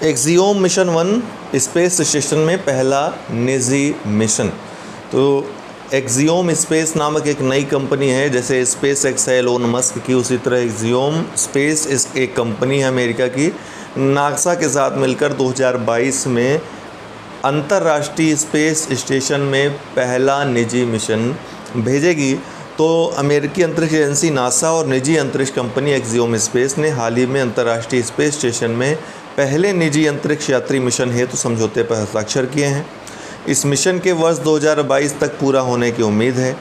Axiom mission 1 space station में पहला निजी मिशन। तो एक्सियोम स्पेस नामक एक नई कंपनी है, जैसे स्पेस एक्स है एलोन मस्क की, उसी तरह एक्सियोम स्पेस एक कंपनी है अमेरिका की। नासा के साथ मिलकर 2022 में अंतर्राष्ट्रीय स्पेस स्टेशन में पहला निजी मिशन भेजेगी। तो अमेरिकी अंतरिक्ष एजेंसी नासा और निजी अंतरिक्ष कंपनी एक्सियोम स्पेस ने हाल ही में अंतर्राष्ट्रीय स्पेस स्टेशन में पहले निजी अंतरिक्ष यात्री मिशन हेतु समझौते पर हस्ताक्षर किए हैं। इस मिशन के वर्ष 2022 तक पूरा होने की उम्मीद है।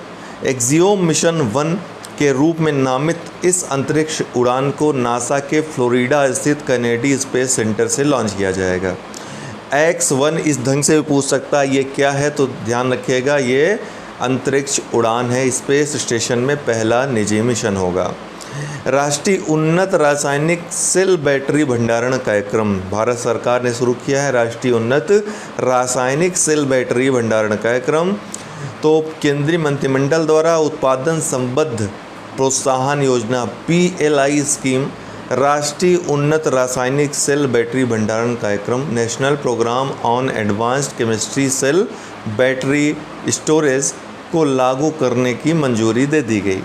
एक्सियोम मिशन 1 के रूप में नामित इस अंतरिक्ष उड़ान को नासा के फ्लोरिडा स्थित कैनेडी स्पेस सेंटर से लॉन्च किया जाएगा। X1 इस ढंग से भी पूछ सकता है ये क्या है, तो ध्यान रखिएगा ये अंतरिक्ष उड़ान है। स्पेस स्टेशन में पहला निजी मिशन होगा। राष्ट्रीय उन्नत रासायनिक सेल बैटरी भंडारण कार्यक्रम भारत सरकार ने शुरू किया है। राष्ट्रीय उन्नत रासायनिक सेल बैटरी भंडारण कार्यक्रम तो केंद्रीय मंत्रिमंडल द्वारा उत्पादन संबद्ध प्रोत्साहन योजना PLI स्कीम, राष्ट्रीय उन्नत रासायनिक सेल बैटरी भंडारण कार्यक्रम national programme on advanced chemistry cell battery storage को लागू करने की मंजूरी दे दी गई।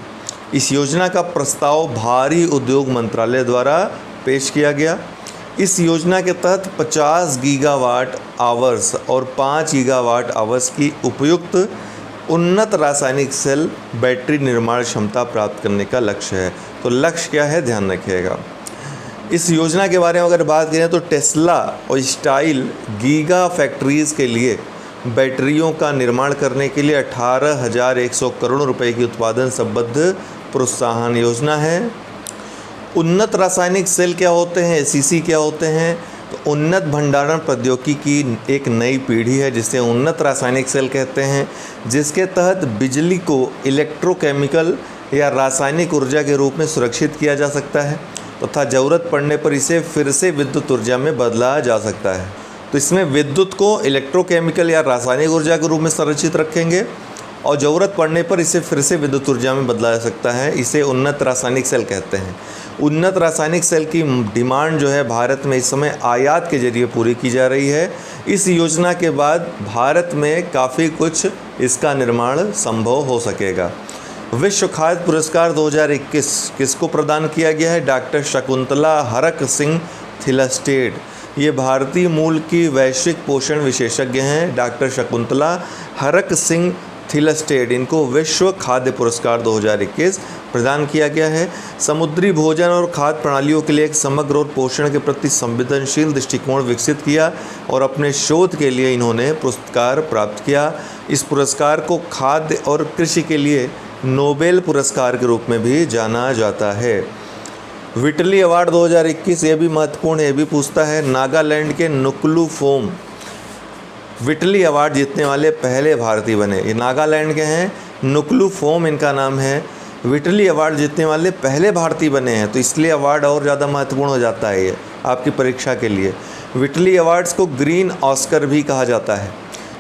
इस योजना का प्रस्ताव भारी उद्योग मंत्रालय द्वारा पेश किया गया। इस योजना के तहत 50 गीगावाट आवर्स और 5 गीगावाट आवर्स की उपयुक्त उन्नत रासायनिक सेल बैटरी निर्माण क्षमता प्राप्त करने का लक्ष्य है। तो लक्ष्य क्या है, ध्यान रखिएगा। इस योजना के बारे में अगर बात करें तो टेस्ला और स्टाइल गीगा फैक्ट्रीज़ के लिए बैटरियों का निर्माण करने के लिए 18,100 करोड़ रुपए की उत्पादन संबद्ध प्रोत्साहन योजना है। उन्नत रासायनिक सेल क्या होते हैं, SEC क्या होते हैं, तो उन्नत भंडारण प्रौद्योगिकी की एक नई पीढ़ी है जिसे उन्नत रासायनिक सेल कहते हैं, जिसके तहत बिजली को इलेक्ट्रोकेमिकल या रासायनिक ऊर्जा के रूप में सुरक्षित किया जा सकता है तथा ज़रूरत पड़ने पर इसे फिर से विद्युत ऊर्जा में बदला जा सकता है। तो इसमें विद्युत को इलेक्ट्रोकेमिकल या रासायनिक ऊर्जा के रूप में संरक्षित रखेंगे और ज़रूरत पड़ने पर इसे फिर से विद्युत ऊर्जा में बदला जा सकता है। इसे उन्नत रासायनिक सेल कहते हैं। उन्नत रासायनिक सेल की डिमांड जो है भारत में इस समय आयात के जरिए पूरी की जा रही है। इस योजना के बाद भारत में काफ़ी कुछ इसका निर्माण संभव हो सकेगा। विश्व खाद्य पुरस्कार 2021 किसको प्रदान किया गया है? डॉक्टर शकुंतला हरक सिंह थिलस्टेड। ये भारतीय मूल की वैश्विक पोषण विशेषज्ञ हैं। डॉक्टर शकुंतला हरक सिंह थिलस्टेड, इनको विश्व खाद्य पुरस्कार 2021 प्रदान किया गया है। समुद्री भोजन और खाद्य प्रणालियों के लिए एक समग्र और पोषण के प्रति संवेदनशील दृष्टिकोण विकसित किया और अपने शोध के लिए इन्होंने पुरस्कार प्राप्त किया। इस पुरस्कार को खाद्य और कृषि के लिए नोबेल पुरस्कार के रूप में भी जाना जाता है। विटली अवार्ड 2021, ये भी महत्वपूर्ण है, ये भी पूछता है। नागालैंड के नुक्लू फोम विटली अवार्ड जीतने वाले पहले भारतीय बने। ये नागालैंड के हैं, नुक्लू फोम इनका नाम है। विटली अवार्ड जीतने वाले पहले भारतीय बने हैं, तो इसलिए अवार्ड और ज़्यादा महत्वपूर्ण हो जाता है ये आपकी परीक्षा के लिए। विटली अवार्ड्स को ग्रीन ऑस्कर भी कहा जाता है,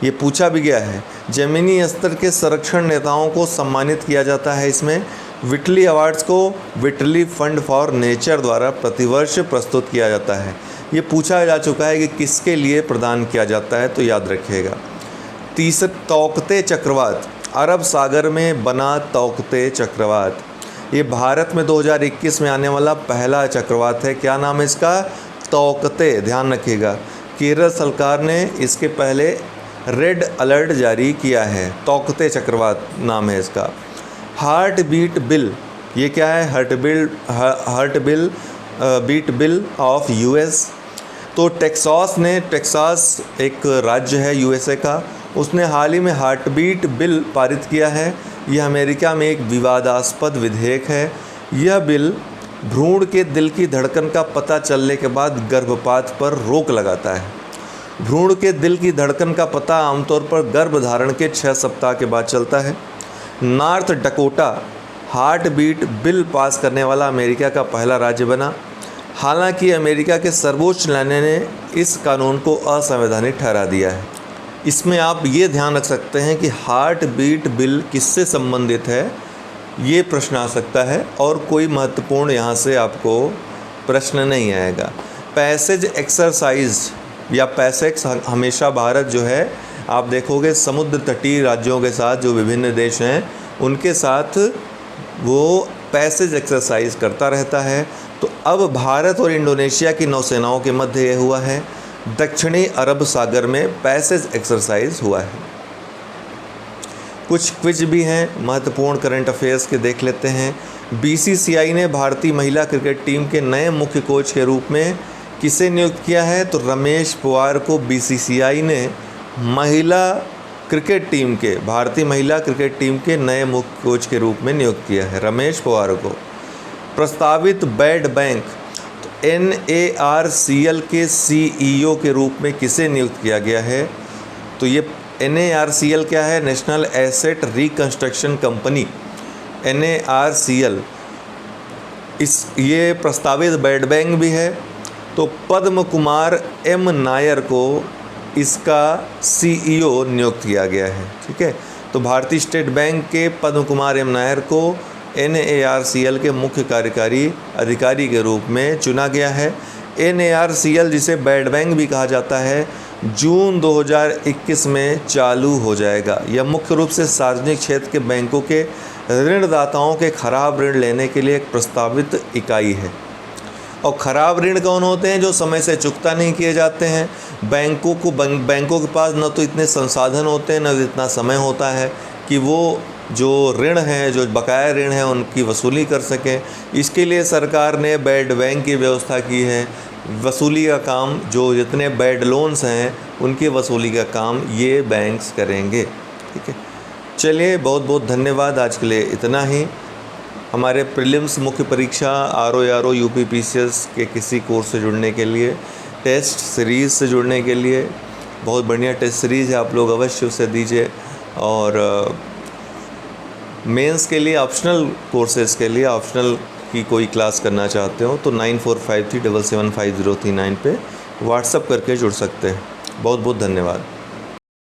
ये पूछा भी गया है। ज़मीनी स्तर के संरक्षण नेताओं को सम्मानित किया जाता है। इसमें विटली अवार्ड्स को विटली फंड फॉर नेचर द्वारा प्रतिवर्ष प्रस्तुत किया जाता है। ये पूछा जा चुका है कि किसके लिए प्रदान किया जाता है, तो याद रखिएगा। तीसरा, तौकते चक्रवात, अरब सागर में बना तौकते चक्रवात। ये भारत में 2021 में आने वाला पहला चक्रवात है। क्या नाम है इसका? तौकते। ध्यान रखिएगा, केरल सरकार ने इसके पहले रेड अलर्ट जारी किया है। तौकते चक्रवात नाम है इसका। हार्ट बीट बिल, ये क्या है? Heart beat bill of US। तो टेक्सास एक राज्य है USA का, उसने हाल ही में हार्ट बीट बिल पारित किया है। यह अमेरिका में एक विवादास्पद विधेयक है। यह बिल भ्रूण के दिल की धड़कन का पता चलने के बाद गर्भपात पर रोक लगाता है। भ्रूण के दिल की धड़कन का पता आमतौर पर गर्भधारण के 6 सप्ताह के बाद चलता है। North Dakota heart beat bill pass करने वाला अमेरिका का पहला राज्य बना। हालांकि अमेरिका के सर्वोच्च न्यायालय ने इस कानून को असंवैधानिक ठहरा दिया है। इसमें आप ये ध्यान रख सकते हैं कि हार्ट बीट बिल किससे संबंधित है, ये प्रश्न आ सकता है और कोई महत्वपूर्ण यहाँ से आपको प्रश्न नहीं आएगा। पैसेज एक्सरसाइज या पैसेक्स हमेशा भारत जो है आप देखोगे समुद्र तटीय राज्यों के साथ जो विभिन्न देश हैं उनके साथ वो पैसेज एक्सरसाइज करता रहता है। तो अब भारत और इंडोनेशिया की नौसेनाओं के मध्य ये हुआ है, दक्षिणी अरब सागर में पैसेज एक्सरसाइज हुआ है। कुछ क्विज भी हैं महत्वपूर्ण करंट अफेयर्स के, देख लेते हैं। बीसीसीआई ने भारतीय महिला क्रिकेट टीम के नए मुख्य कोच के रूप में किसे नियुक्त किया है? तो रमेश पवार को बीसीसीआई ने महिला क्रिकेट टीम के, भारतीय महिला क्रिकेट टीम के नए मुख्य कोच के रूप में नियुक्त किया है रमेश पवार को। प्रस्तावित बैड बैंक तो NARCL के CEO के रूप में किसे नियुक्त किया गया है? तो ये NARCL क्या है? National asset reconstruction company, NARCL ये प्रस्तावित बैड बैंक भी है। तो पद्म कुमार M नायर को इसका CEO नियुक्त किया गया है। ठीक है, तो भारतीय स्टेट बैंक के पद्म कुमार M नायर को NARCL के मुख्य कार्यकारी अधिकारी के रूप में चुना गया है। NARCL जिसे बैड बैंक भी कहा जाता है, जून 2021 में चालू हो जाएगा। यह मुख्य रूप से सार्वजनिक क्षेत्र के बैंकों के ऋणदाताओं के खराब ऋण लेने के लिए एक प्रस्तावित इकाई है। और ख़राब ऋण कौन होते हैं? जो समय से चुकता नहीं किए जाते हैं। बैंकों के पास न तो इतने संसाधन होते हैं न इतना समय होता है कि वो जो ऋण हैं, जो बकाया ऋण हैं, उनकी वसूली कर सकें। इसके लिए सरकार ने बैड बैंक की व्यवस्था की है। वसूली का काम, जो जितने बैड लोन्स हैं उनकी वसूली का काम ये बैंक्स करेंगे। ठीक है, चलिए बहुत बहुत धन्यवाद। आज के लिए इतना ही। हमारे प्रीलिम्स मुख्य परीक्षा RO UPPCS के किसी कोर्स से जुड़ने के लिए, टेस्ट सीरीज़ से जुड़ने के लिए, बहुत बढ़िया टेस्ट सीरीज़ है, आप लोग अवश्य उसे दीजिए। और मेंस के लिए ऑप्शनल कोर्सेज़ के लिए ऑप्शनल की कोई क्लास करना चाहते हो तो 9453775039 पे व्हाट्सअप करके जुड़ सकते हैं। बहुत बहुत धन्यवाद।